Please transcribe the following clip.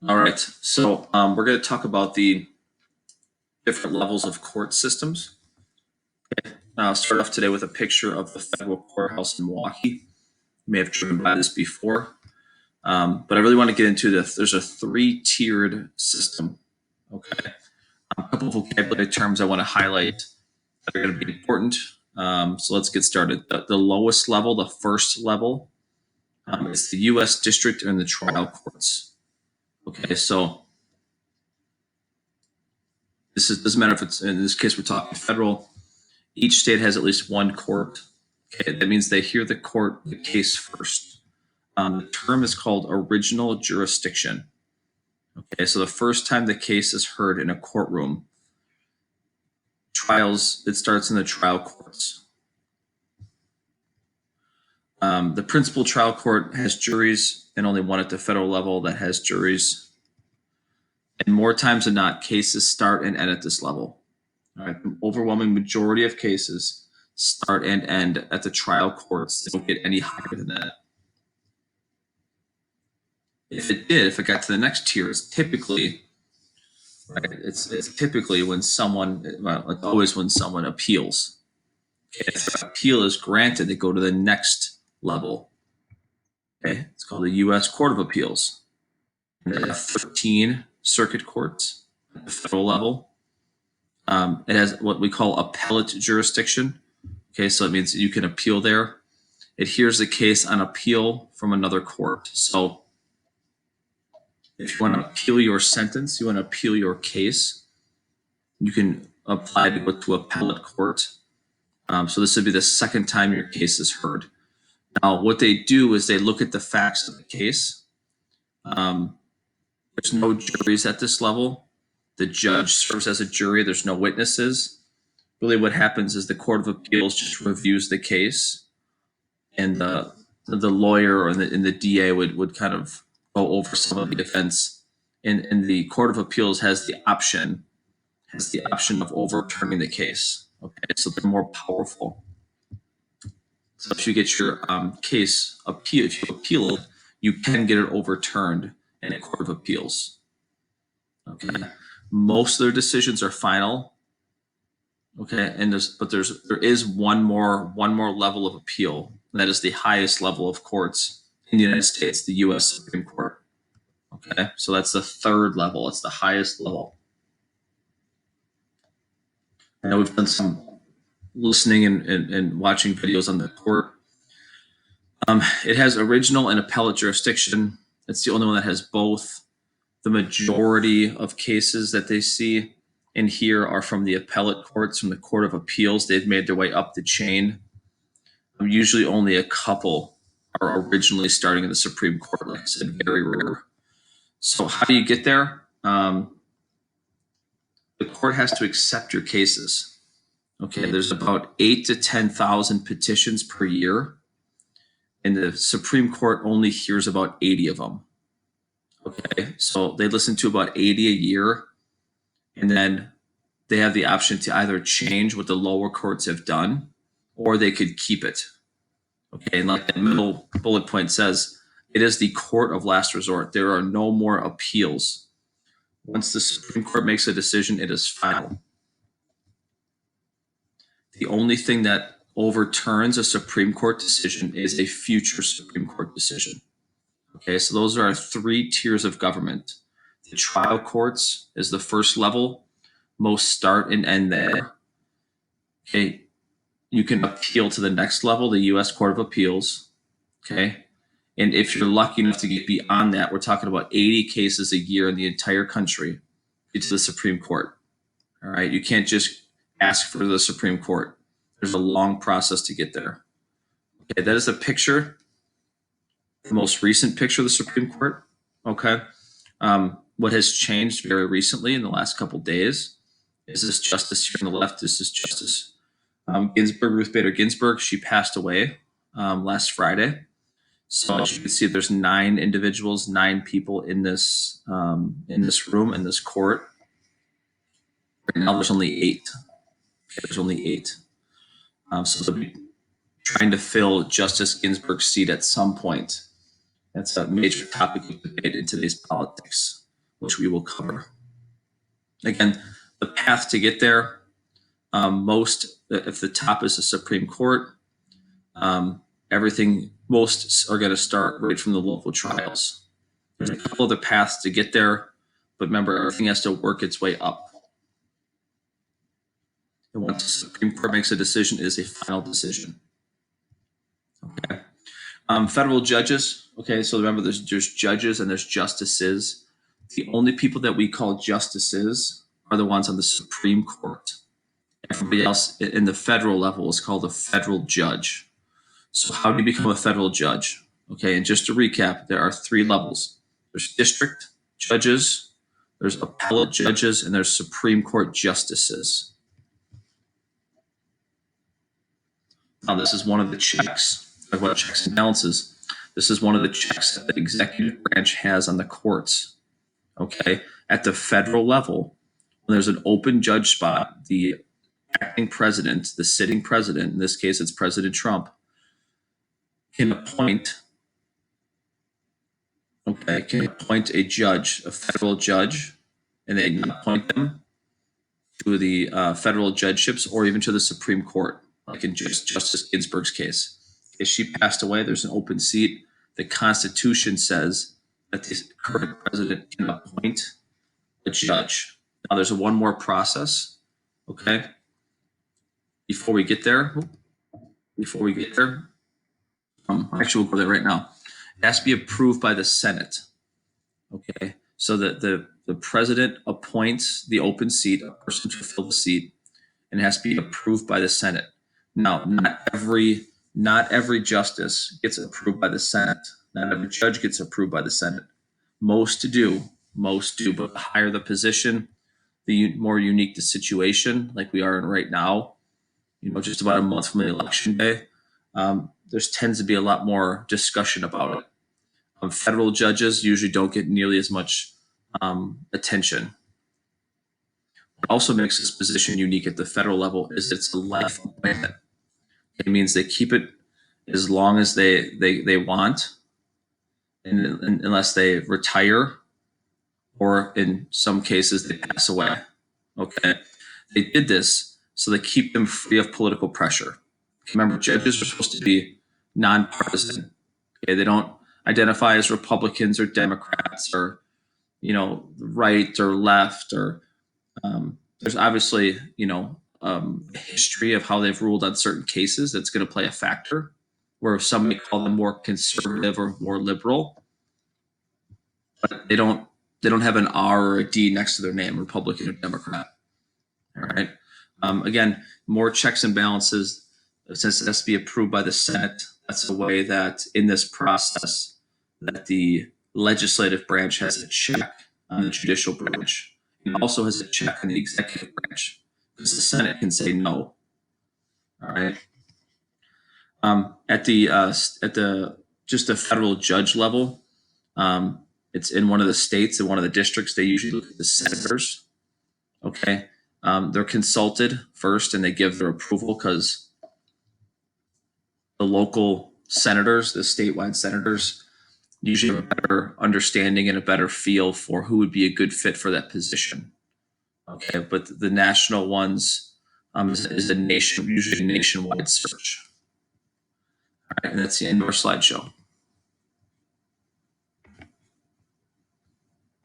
All right, so we're going to talk about the different levels of court systems. I'll start off today with a picture of the federal courthouse in Milwaukee. You may have driven by this before, but I really want to get into this. There's a three-tiered system. Okay, a couple of vocabulary terms I want to highlight that are going to be important. So let's get started. The lowest level, the first level, is the U.S. district and the trial courts. Okay, so doesn't matter if it's in this case we're talking federal. Each state has at least one court. Okay, that means they hear the case first. The term is called original jurisdiction. Okay, so the first time the case is heard in a courtroom, it starts in the trial courts. The principal trial court has juries, and only one at the federal level that has juries. And more times than not, cases start and end at this level. All right, the overwhelming majority of cases start and end at the trial courts. They don't get any higher than that. If it got to the next tier, it's typically when someone, well, it's always when someone appeals. Okay, if an appeal is granted, they go to the next level. Okay, it's called the U.S. Court of Appeals. And there are 13 circuit courts at the federal level. It has what we call appellate jurisdiction. Okay, so it means you can appeal there. It hears the case on appeal from another court. So if you want to appeal your sentence, you want to appeal your case, you can apply to go to appellate court. So this would be the second time your case is heard. Now, what they do is they look at the facts of the case. There's no juries at this level. The judge serves as a jury. There's no witnesses. Really what happens is the Court of Appeals just reviews the case, and the lawyer and the DA would kind of go over some of the defense. And the Court of Appeals has the option of overturning the case. Okay, so they're more powerful. So if you get your case appeal, if you appeal it, you can get it overturned in a Court of Appeals. Okay, most of their decisions are final. Okay, and there is one more level of appeal. And that is the highest level of courts in the United States, the U.S. Supreme Court. Okay, so that's the third level. It's the highest level. I know we've done some listening and watching videos on the court. It has original and appellate jurisdiction. It's the only one that has both. The majority of cases that they see in here are from the appellate courts, from the Court of Appeals. They've made their way up the chain. Usually only a couple are originally starting in the Supreme Court. Like I said, very rare. So how do you get there? The court has to accept your cases. Okay, there's about 8,000 to 10,000 petitions per year, and the Supreme Court only hears about 80 of them. Okay, so they listen to about 80 a year, and then they have the option to either change what the lower courts have done, or they could keep it. Okay, and like the middle bullet point says, it is the court of last resort. There are no more appeals. Once the Supreme Court makes a decision, it is final. The only thing that overturns a Supreme Court decision is a future Supreme Court decision. Okay, so those are our three tiers of government. The trial courts is the first level. Most start and end there. Okay, you can appeal to the next level, the U.S. Court of Appeals. Okay, and if you're lucky enough to get beyond that, we're talking about 80 cases a year in the entire country to the Supreme Court. All right, you can't just ask for the Supreme Court. There's a long process to get there. Okay, that is a picture, the most recent picture of the Supreme Court. Okay, what has changed very recently in the last couple days is this justice here on the left. This is Justice Ginsburg, Ruth Bader Ginsburg. She passed away last Friday. So as you can see, there's 9 individuals, 9 people in this room, in this court. Right now, there's only 8. Okay, there's only 8. So they'll be trying to fill Justice Ginsburg's seat at some point. That's a major topic of debate in today's politics. which we will cover. Again, the path to get there, if the top is the Supreme Court, most are going to start right from the local trials. There's a couple other paths to get there, but remember, everything has to work its way up. And once the Supreme Court makes a decision, it is a final decision. Okay. Federal judges. Okay, so remember, there's judges and there's justices. The only people that we call justices are the ones on the Supreme Court. Everybody else in the federal level is called a federal judge. So how do you become a federal judge? Okay, and just to recap, there are 3 levels. There's district judges, there's appellate judges, and there's Supreme Court justices. Now, this is one of the checks. What checks and balances. This is one of the checks that the executive branch has on the courts. Okay, at the federal level, when there's an open judge spot, the acting president, the sitting president, in this case it's President Trump, can appoint a judge, a federal judge, and they can appoint them to the federal judgeships or even to the Supreme Court, like in Justice Ginsburg's case. If she passed away, there's an open seat. The Constitution says that the current president can appoint a judge. Now, there's one more process, okay? Before we get there, actually, we'll go there right now. It has to be approved by the Senate, okay? So that the president appoints the open seat, a person to fill the seat, and it has to be approved by the Senate. Now, not every justice gets approved by the Senate. Not every judge gets approved by the Senate. Most do, but the higher the position, the more unique the situation, like we are in right now, just about a month from the election day, there tends to be a lot more discussion about it. Federal judges usually don't get nearly as much attention. What also makes this position unique at the federal level is it's a life appointment. It means they keep it as long as they want, and unless they retire, or in some cases they pass away. Okay, they did this so they keep them free of political pressure. Remember, judges are supposed to be nonpartisan. Okay, they don't identify as Republicans or Democrats or right or left, or there's obviously a history of how they've ruled on certain cases that's going to play a factor, where some may call them more conservative or more liberal, but they don't have an R or a D next to their name, Republican or Democrat. All right. Again, more checks and balances. Since it has to be approved by the Senate, that's a way that in this process that the legislative branch has a check on the judicial branch. It also has a check on the executive branch, because the Senate can say no. All right. At the just the federal judge level, it's in one of the states, in one of the districts. They usually look at the senators. Okay, they're consulted first, and they give their approval, because the local senators, the statewide senators, usually have a better understanding and a better feel for who would be a good fit for that position. Okay, but the national ones is usually a nationwide search. All right, and that's the end of our slideshow.